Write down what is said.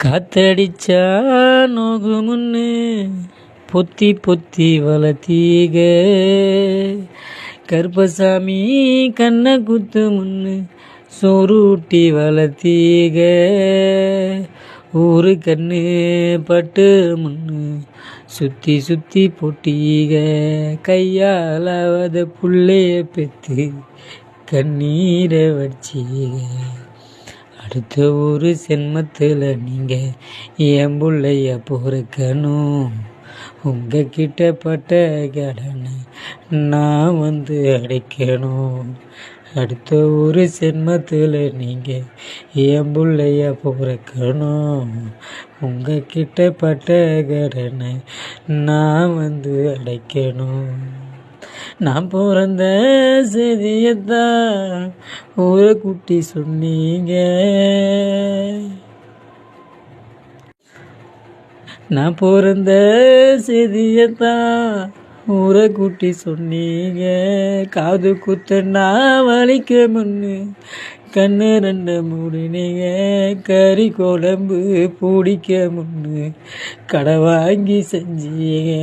காத்தடிச்சா நோகு முன்னு பொத்தி பொத்தி வளர்த்தீக, கருப்பசாமி கண்ணை குத்து முன்னு சோறு ஊட்டி வளர்த்தீக, ஊரு கண்ணு பட்டு முன்னு சுற்றி சுற்றி போட்டீக, கையாலாவத புள்ளைய பெற்று கண்ணீரை வச்சீக. அடுத்த ஒரு சென்மத்தில் நீங்கள் என் பிள்ளைய பொறுக்கணும், உங்ககிட்ட பட்ட கடனை நான் வந்து அடைக்கணும். அடுத்த ஒரு சென்மத்தில் நீங்கள் என் பிள்ளைய பொறுக்கணும், உங்ககிட்ட பட்ட கடனை நான் வந்து அடைக்கணும். நான் பிறந்த செய்தியத்தான் ஊரை கூட்டி சொன்னீங்க, நான் பிறந்த செய்தியத்தான் ஊரை கூட்டி சொன்னீங்க, காது குத்தனா வலிக்க முன்னு கண்ணு ரெண்டு மூடினீங்க, கறி குழம்பு பிடிக்க முன்னு கடை வாங்கி செஞ்சீங்க.